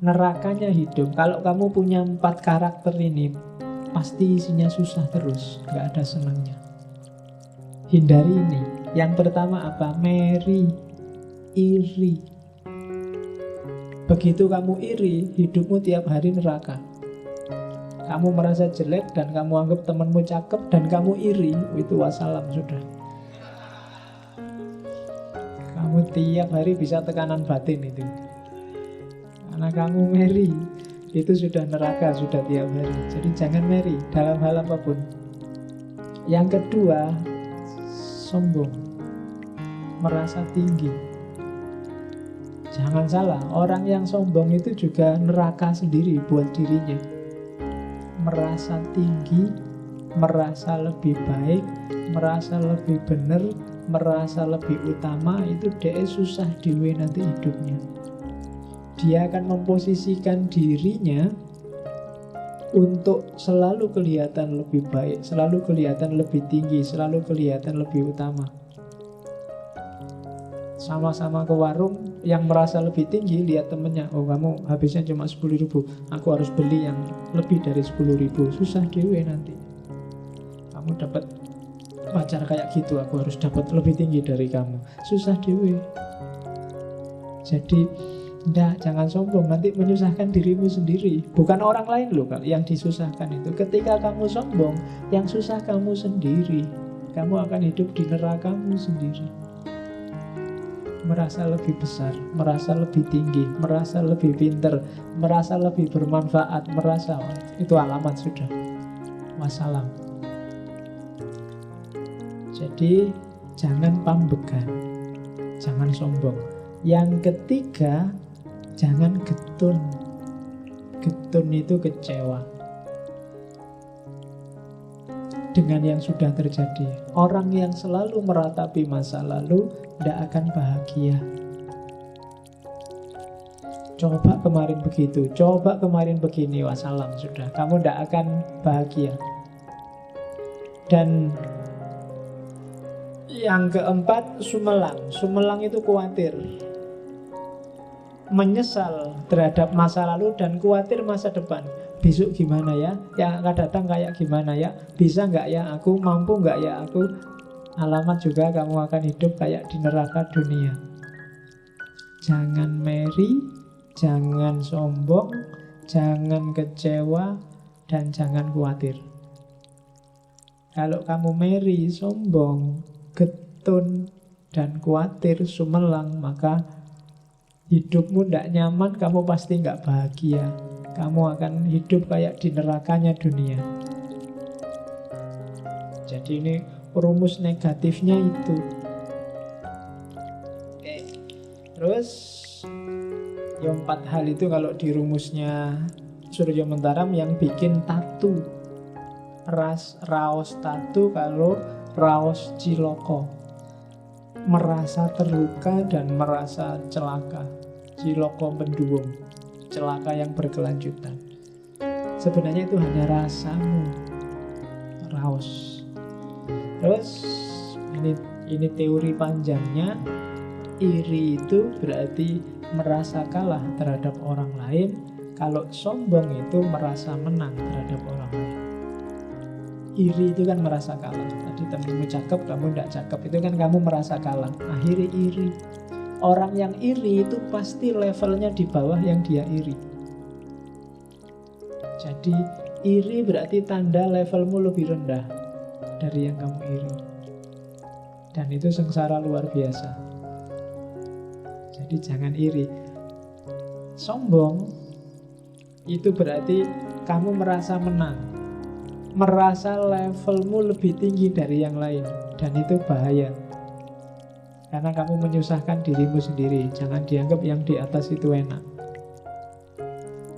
Nerakanya hidup. Kalau kamu punya 4 karakter ini, pasti isinya susah terus, gak ada senangnya. Hindari ini. Yang pertama apa? Meri, iri. Begitu kamu iri, hidupmu tiap hari neraka. Kamu merasa jelek dan kamu anggap temanmu cakep dan kamu iri, itu wassalam sudah. Kamu tiap hari bisa tekanan batin itu. Karena kamu meri, itu sudah neraka, sudah tiap hari. Jadi jangan meri dalam hal apapun. Yang kedua, sombong, merasa tinggi. Jangan salah, orang yang sombong itu juga neraka sendiri buat dirinya. Merasa tinggi, merasa lebih baik, merasa lebih benar, merasa lebih utama, itu dia susah dewe nanti hidupnya. Dia akan memposisikan dirinya untuk selalu kelihatan lebih baik, selalu kelihatan lebih tinggi, selalu kelihatan lebih utama. Sama-sama ke warung, yang merasa lebih tinggi lihat temennya, oh kamu habisnya cuma 10.000, aku harus beli yang lebih dari 10.000. Susah dewe nanti. Kamu dapat pacar kayak gitu, aku harus dapat lebih tinggi dari kamu. Susah dewe. Jadi jangan sombong, nanti menyusahkan dirimu sendiri. Bukan orang lain loh yang disusahkan itu. Ketika kamu sombong, yang susah kamu sendiri. Kamu akan hidup di nerakamu sendiri. Merasa lebih besar, merasa lebih tinggi, merasa lebih pinter, merasa lebih bermanfaat, merasa itu alamat sudah wassalam. Jadi jangan pambegan, jangan sombong. Yang ketiga, jangan getun. Getun itu kecewa dengan yang sudah terjadi. Orang yang selalu meratapi masa lalu tidak akan bahagia. Coba kemarin begitu, coba kemarin begini, wassalam sudah. Kamu tidak akan bahagia. Dan yang keempat, sumelang. Sumelang itu khawatir, menyesal terhadap masa lalu dan khawatir masa depan. Besok gimana ya? Yang akan datang kayak gimana ya? Bisa nggak ya aku? Mampu nggak ya aku? Alamat juga kamu akan hidup kayak di neraka dunia. Jangan meri, jangan sombong, jangan kecewa, dan jangan khawatir. Kalau kamu meri, sombong, getun, dan khawatir, sumelang, maka hidupmu tidak nyaman, kamu pasti nggak bahagia. Kamu akan hidup kayak di nerakanya dunia. Jadi ini rumus negatifnya itu. Oke. Terus yang 4 hal itu kalau di rumusnya Surya Mentaram yang bikin tatu. Raos tatu kalau raos ciloko. Merasa terluka dan merasa celaka. Ciloko menduwung, celaka yang berkelanjutan. Sebenarnya itu hanya rasamu, raos. Terus ini teori panjangnya. Iri itu berarti merasa kalah terhadap orang lain. Kalau sombong itu merasa menang terhadap orang lain. Iri itu kan merasa kalah. Tadi temenmu cakep, kamu tidak cakep, itu kan kamu merasa kalah. Akhirnya iri. Orang yang iri itu pasti levelnya di bawah yang dia iri. Jadi iri berarti tanda levelmu lebih rendah dari yang kamu iri. Dan itu sengsara luar biasa. Jadi jangan iri. Sombong itu berarti kamu merasa menang, merasa levelmu lebih tinggi dari yang lain. Dan itu bahaya, karena kamu menyusahkan dirimu sendiri. Jangan dianggap yang di atas itu enak.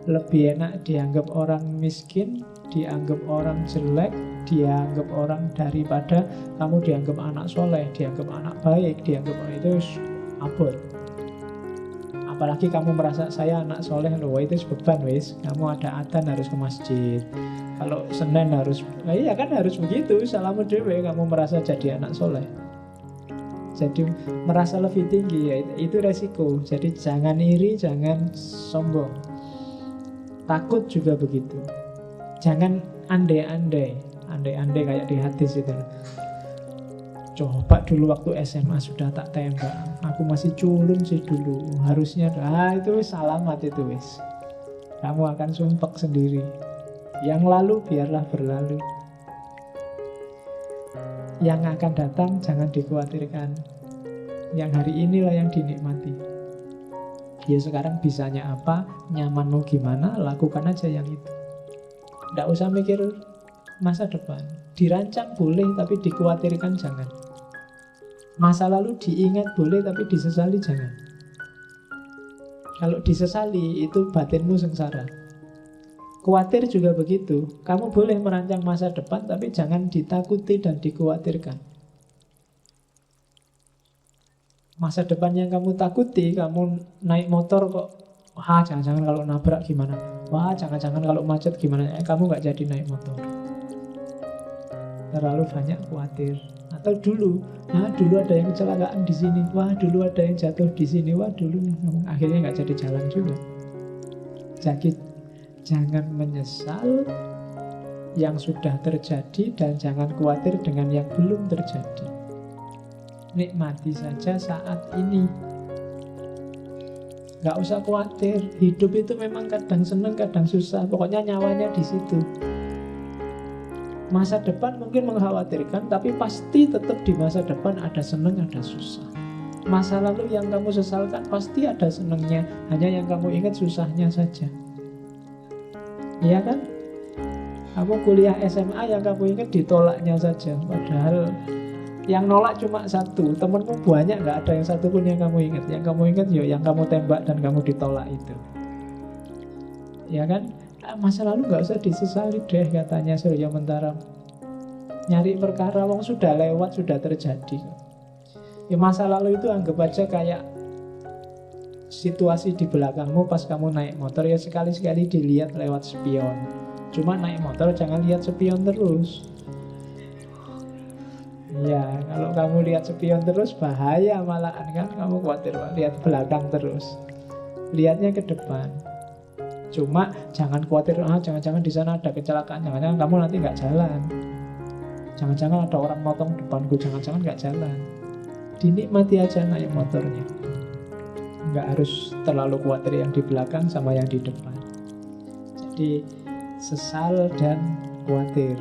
Lebih enak dianggap orang miskin, dianggap orang jelek, dianggap orang daripada kamu dianggap anak soleh, dianggap anak baik, dianggap orang itu abot. Apalagi kamu merasa saya anak soleh loh, itu beban wis. Kamu ada adzan harus ke masjid. Kalau Senin harus, nah iya kan harus begitu. Salamu dewe, kamu merasa jadi anak soleh. Jadi merasa lebih tinggi, ya, itu resiko. Jadi jangan iri, jangan sombong. Takut juga begitu. Jangan andai-andai kayak di hadis itu. Coba dulu waktu SMA sudah tak tembak, aku masih culun sih dulu, harusnya itu wis alamat itu wis. Kamu akan sumpek sendiri. Yang lalu biarlah berlalu. Yang akan datang jangan dikhawatirkan. Yang hari inilah yang dinikmati. Ya sekarang bisanya apa, nyamanmu gimana, lakukan aja yang itu. Tidak usah mikir masa depan. Dirancang boleh, tapi dikhawatirkan jangan. Masa lalu diingat boleh, tapi disesali jangan. Kalau disesali, itu batinmu sengsara. Khawatir juga begitu. Kamu boleh merancang masa depan, tapi jangan ditakuti dan dikhawatirkan. Masa depan yang kamu takuti, kamu naik motor kok, wah jangan-jangan kalau nabrak gimana, wah jangan-jangan kalau macet gimana, kamu gak jadi naik motor. Terlalu banyak khawatir. Atau dulu ada yang kecelakaan di sini, wah dulu ada yang jatuh di sini, wah dulu, akhirnya nggak jadi jalan juga. Jadi jangan menyesal yang sudah terjadi dan jangan khawatir dengan yang belum terjadi. Nikmati saja saat ini. Nggak usah khawatir. Hidup itu memang kadang seneng, kadang susah. Pokoknya nyawanya di situ. Masa depan mungkin mengkhawatirkan, tapi pasti tetap di masa depan ada seneng, ada susah. Masa lalu yang kamu sesalkan pasti ada senengnya, hanya yang kamu ingat susahnya saja. Iya kan? Kamu kuliah SMA yang kamu ingat ditolaknya saja, padahal yang nolak cuma satu, temenmu banyak, nggak ada yang satu pun yang kamu ingat. Yang kamu ingat yang kamu tembak dan kamu ditolak itu. Ya kan? Masa lalu nggak usah disesali deh, katanya Surya Mentara. Nyari perkara wong sudah lewat, sudah terjadi. Ya masa lalu itu anggap aja kayak situasi di belakangmu pas kamu naik motor, ya sekali-sekali dilihat lewat spion. Cuma naik motor jangan lihat spion terus. Ya, kalau kamu lihat spion terus bahaya malahan kan, kamu khawatir lihat belakang terus. Lihatnya ke depan. Cuma jangan khawatir, jangan-jangan di sana ada kecelakaan, jangan-jangan kamu nanti nggak jalan. Jangan-jangan ada orang motong depanku, jangan-jangan nggak jalan. Dinikmati aja naik motornya. Nggak harus terlalu khawatir yang di belakang sama yang di depan. Jadi sesal dan khawatir.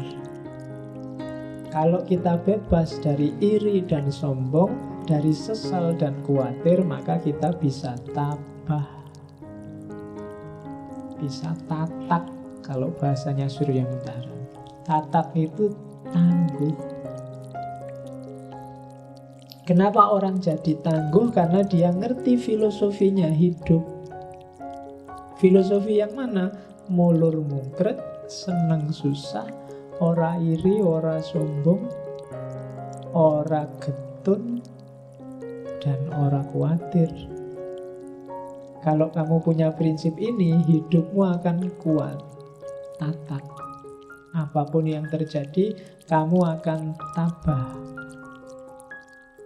Kalau kita bebas dari iri dan sombong, dari sesal dan khawatir, maka kita bisa tabah. Bisa tatak, kalau bahasanya Surya Mentara. Tatak itu tangguh. Kenapa orang jadi tangguh? Karena dia ngerti filosofinya hidup. Filosofi yang mana? Mulur mungkret, seneng susah, ora iri, ora sombong, ora getun, dan ora khawatir. Kalau kamu punya prinsip ini, hidupmu akan kuat. Tatak. Apapun yang terjadi, kamu akan tabah.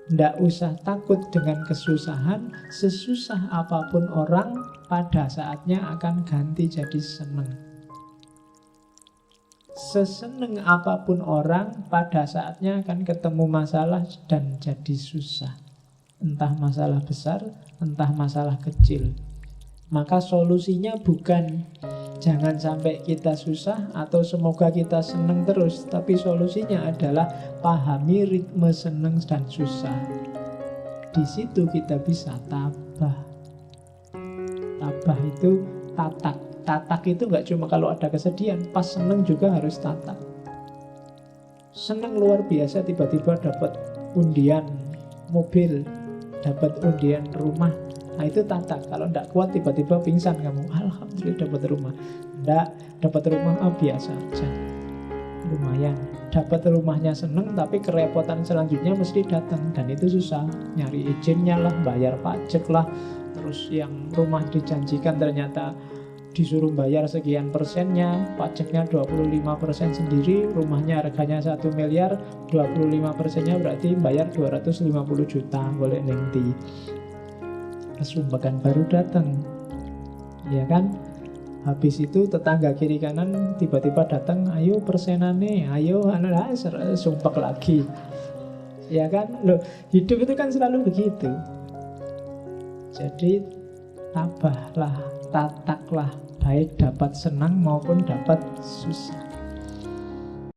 Tidak usah takut dengan kesusahan. Sesusah apapun orang, pada saatnya akan ganti jadi seneng. Seseneng apapun orang, pada saatnya akan ketemu masalah dan jadi susah. Entah masalah besar, entah masalah kecil. Maka solusinya bukan jangan sampai kita susah atau semoga kita seneng terus, tapi solusinya adalah pahami ritme seneng dan susah. Di situ kita bisa tabah. Tabah itu tatak. Tatak itu gak cuma kalau ada kesedihan, pas seneng juga harus tatak. Seneng luar biasa tiba-tiba dapat undian mobil, dapat undian rumah. Nah itu tatak. Kalau tidak kuat tiba-tiba pingsan kamu, alhamdulillah dapat rumah. Tidak, dapat rumah biasa aja, lumayan. Dapat rumahnya seneng, tapi kerepotan selanjutnya mesti datang. Dan itu susah, nyari izinnya lah, bayar pajak lah. Terus yang rumah dijanjikan ternyata disuruh bayar sekian persennya, pajaknya 25% sendiri, rumahnya harganya 1 miliar, 25%-nya berarti bayar 250 juta, boleh nengti. Kesumbakan baru datang, ya kan? Habis itu tetangga kiri kanan tiba-tiba datang, ayo persenane, ayo anak sumpah lagi. Ya kan, loh, hidup itu kan selalu begitu. Jadi tabahlah, tataklah, baik dapat senang maupun dapat susah.